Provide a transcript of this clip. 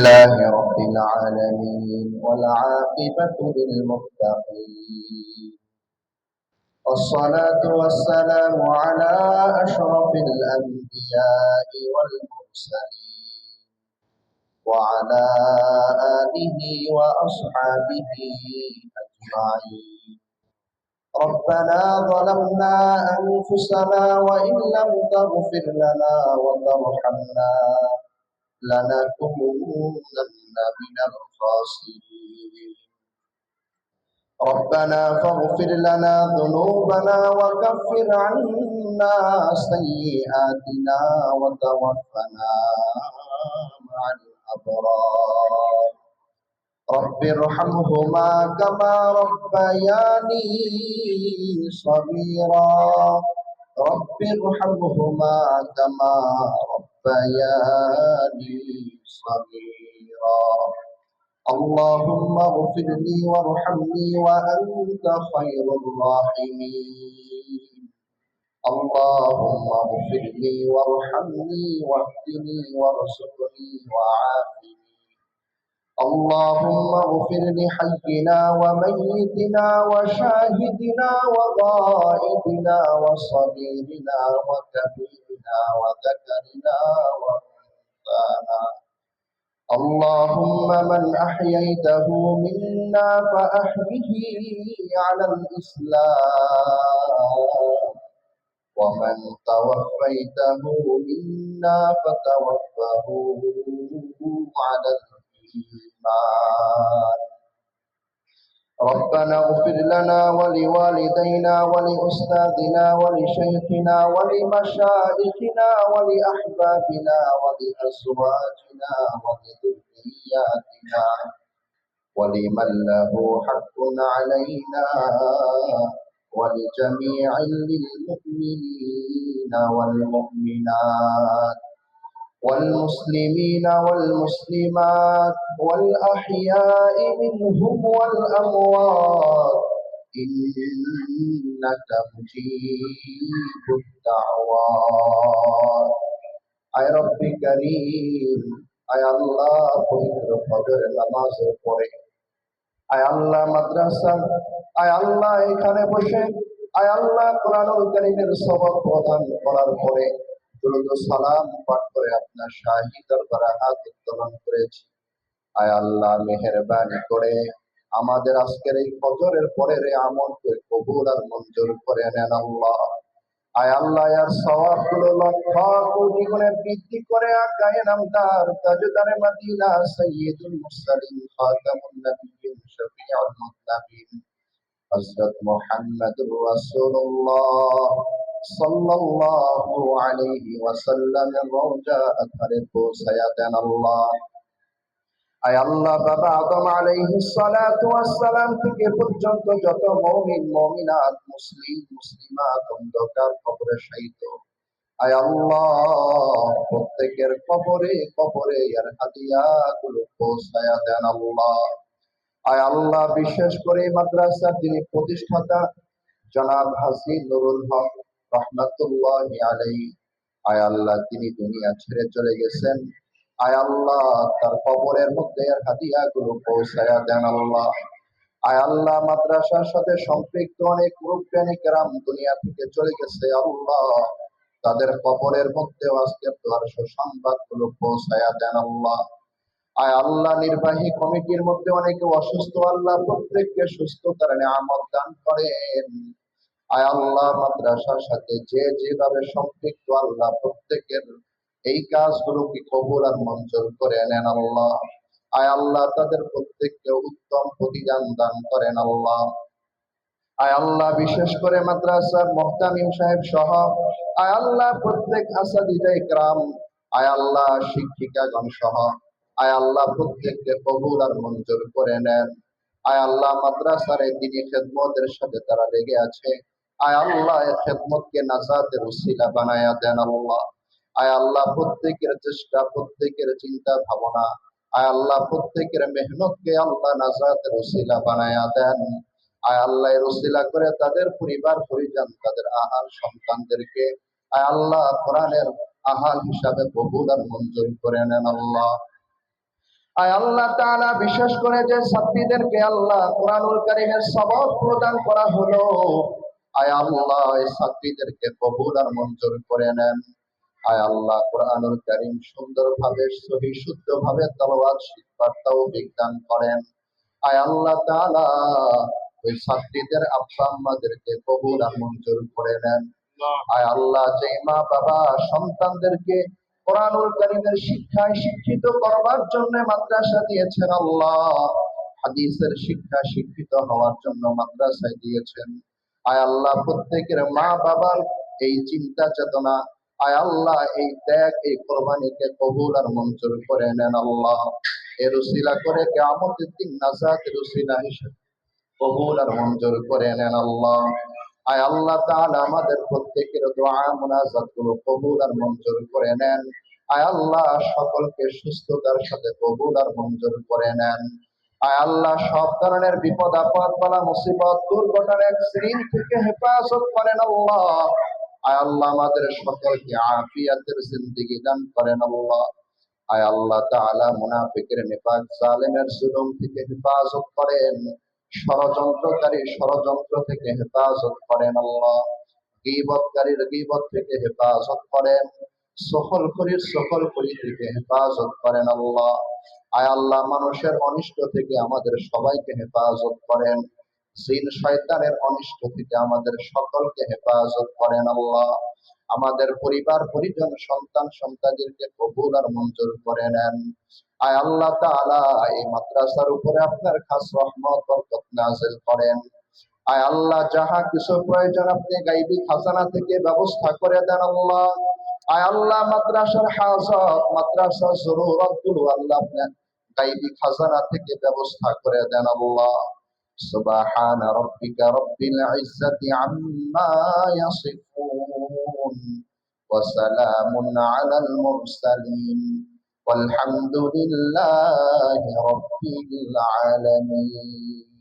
لله رب العالمين والعاقبة للمتقين والصلاة والسلام على أشرف الأنبياء والمرسلين وعلى آله وأصحابه أجمعين. ربنا ظلمنا أنفسنا وإن لم تغفر لنا وترحمنا لنكونن من الخاسرين. ربنا فاغفر لنا ذنوبنا وكفر عنا سيئاتنا وتوفنا مع الأبرار. رب ارحمهما كما ربياني صغيرا. رب ارحمهما كما ربياني صغيرا. اللهم اغفر لي وارحمني وأنت خير الراحمين. اللهم اغفر لي وارحمني واهدني وارزقني وعافني. اللهم اغفر لحينا وميتنا وشاهدنا وغائبنا وصغيرنا وكبيرنا وذكرنا وأنثانا. اللهم من أحييته منا فأحيه على الإسلام ومن توفيته منا فتوفه على الإيمان. ربنا اغفر لنا ولوالدينا ولأستاذنا ولشيخنا ولمشائخنا ولأحبابنا ولأزواجنا ولذرياتنا ولمن له حق علينا ولجميع المؤمنين والمؤمنات والمسلمين والمسلمات والأحياء منهم والأموات إنك مجيب الدعوات. আয় রব্বি করিম, আয় আল্লাহ পবিত্র ফজরের নামাজের পরে, আয় আল্লাহ মাদ্রাসা, আয় আল্লাহ এখানে বসে, আয় আল্লাহ কোরআনুল কারীমের সবক প্রদান করার পরে দুরূদ ও সালাম পাঠ করে আপনার শাহী দরবারে হাত উত্তোলন করেছি। আয় আল্লাহ মেহেরবানি করে আমাদের আজকের এই ফজরের পরের এই আমলকে কবুল আর মঞ্জুর করে নেন আল্লাহ। আয় আল্লাহ এর সওয়াবগুলো লক্ষ কোটি গুণে বৃদ্ধি করে আকায়ে নামদার তাজদারে মদিনা সাইয়্যিদুল মুরসালিন খাতামুন নবিয়্যিন শফিউল মুত্তাকিন হযরত মুহাম্মদুর রাসূলুল্লাহ সাল্লাল্লাহু আলাইহি ওয়াসাল্লাম রওজা আতহারে পৌঁছায়া দেন আল্লাহ। আয় আল্লাহ বাবা আদম আলাইহিস সালাতু ওয়াস সালাম থেকে পর্যন্ত যত মুমিন মুমিনাত মুসলিম মুসলিমাত অন্ধকার কবরে শায়িত, আয় আল্লাহ প্রত্যেকের কবরে কবরে এর হাদিয়াগুলো পৌঁছায়া দেন আল্লাহ। আয় আল্লাহ বিশেষ করে মাদ্রাসার যিনি প্রতিষ্ঠাতা জনাব হাজী নুরুল হক রহমাতুল্লাহি আলাইহি, আয় আল্লাহ তিনি দুনিয়া ছেড়ে চলে গেছেন, আয় আল্লাহ তার কবরের মধ্যে এর হাদিয়াগুলো পৌঁছায়া দেন আল্লাহ। আয় আল্লাহ মাদ্রাসার সাথে সম্পৃক্ত অনেক মুরব্বিয়ানে কেরাম দুনিয়া থেকে চলে গেছে, আল্লাহ তাদের কবরের মধ্যে আজকের দোয়ার সুসংবাদগুলো পৌঁছায়া দেন আল্লাহ। আয় আল্লাহ নির্বাহী কমিটির মধ্যে অনেকে অসুস্থ, আল্লাহ প্রত্যেককে সুস্থতার নিয়ামত দান করেন। আয় আল্লাহ মাদ্রাসার সাথে যে যেভাবে সম্পৃক্ত, আল্লাহ প্রত্যেকের এই কাজগুলোকে কবুল আর মঞ্জুর করে নেন আল্লাহ। আয় আল্লাহ তাদের প্রত্যেককে উত্তম প্রতিদান দান করেন আল্লাহ। আয় আল্লাহ বিশেষ করে মাদ্রাসার মুহতামিম সাহেব সহ আয় আল্লাহ প্রত্যেক আসাদিদা ইকরাম, আয় আল্লাহ শিক্ষিকাগণ সহ আয় আল্লাহ প্রত্যেককে কবুল আর মঞ্জুর করে নেন। আয় আল্লাহ মাদ্রাসার এই দ্বীনি খেদমতের সাথে তারা লেগে আছে, আয় আল্লাহ এই খেদমতকে নাজাতের উসিলা বানায়া দেন আল্লাহ। আয় আল্লাহ প্রত্যেকের চেষ্টা, প্রত্যেকের চিন্তা ভাবনা, আয় আল্লাহ প্রত্যেকের মেহনতকে আল্লাহ নাজাতের উসিলা বানায়া দেন। আয় আল্লাহ এর উসিলা করে তাদের পরিবার পরিজন, তাদের আহাল সন্তানদেরকে আয় আল্লাহ কোরআনের আহাল হিসাবে কবুল আর মঞ্জুর করে নেন আল্লাহ। আয় আল্লাহ তাআলা, বিশেষ করে যে ছাত্রীদেরকে আল্লাহ কোরআনুল কারীমের সবক প্রদান করা হলো, আয় আল্লাহ এই ছাত্রীদেরকে কবুল আর মঞ্জুর করে নেন। আয় আল্লাহ, কোরআনুল কারীম সুন্দরভাবে সহি শুদ্ধভাবে তেলাওয়াত শিখবার তৌফিক দান করেন। আয় আল্লাহ তাআলা, ওই ছাত্রীদের আব্বা আম্মাদেরকে কবুল আর মঞ্জুর করে নেন। আয় আল্লাহ, যে মা বাবা সন্তানদেরকে কোরআনুল কারীমের শিক্ষায় শিক্ষিত করবার জন্য মাদ্রাসা দিয়েছেন, আল্লাহ হাদিসের শিক্ষা শিক্ষিত হওয়ার জন্য মাদ্রাসায় দিয়েছেন, আয় আল্লাহ প্রত্যেকের মা বাবার এই চিন্তা চেতনা, আয় আল্লাহ এই ত্যাগ, এই কোরবানিকে কবুল আর মঞ্জুর করে নেন আল্লাহ। এর উসিলা করে কিয়ামতের দিন নাজাতের উসিলা হিসেবে কবুল আর মঞ্জুর করে নেন আল্লাহ। আয় আল্লাহ তাআলা, আমাদের প্রত্যেকের দোয়া মুনাজাত গুলো কবুল আর মঞ্জুর করে নেন। আয় আল্লাহ, সকলকে সুস্থতার সাথে কবুল আর মঞ্জুর করে নেন। আয় আল্লাহ, সব ধরনের বিপদ আপদ বালা মুসিবত দুর্ঘটনা অ্যাক্সিডেন্ট থেকে হেফাজত করেন আল্লাহ। আয় আল্লাহ, আমাদের সকলকে আফিয়াতের জিন্দেগি দান করেন আল্লাহ। আয় আল্লাহ তাআলা, মুনাফিকের নিপাক জালেমের জুলুম থেকে হেফাজত করেন, ষড়যন্ত্রকারী ষড়যন্ত্র থেকে হেফাজত করেন আল্লাহ। গীবতকারীর গীবত থেকে হেফাজত করেন, সখলখড়ির সখলখড়ি থেকে হেফাজত করেন আল্লাহ। আয় আল্লাহ, মানুষের অনিষ্ট থেকে আমাদের সবাইকে হেফাজত করেন, জিন শয়তানের অনিষ্ট থেকে আমাদের সকলকে হেফাজত করেন আল্লাহ। আমাদের পরিবার পরিজন সন্তান সন্তানদেরকে কবুল আর মঞ্জুর করে নেন। আয় আল্লাহ তাআলা, এই মাদ্রাসার উপরে আপনার খাস রহমত বরকত নাযিল করেন। আয় আল্লাহ, যাহা কিছু প্রয়োজন আপনি গায়বী খাজানা থেকে ব্যবস্থা করে দেন আল্লাহ। আয় আল্লাহ, মাদ্রাসার হাজত, মাদ্রাসার জরুরত গুলো আল্লাহ আপনার গায়বী খাজানা থেকে ব্যবস্থা করে দেন আল্লাহ। সুবহান রাব্বিকা রাব্বিল ইজ্জাতি আম্মা ইয়াসিফুন ওয়া সালামুন আলাল মুরসালিন والحمد لله رب العالمين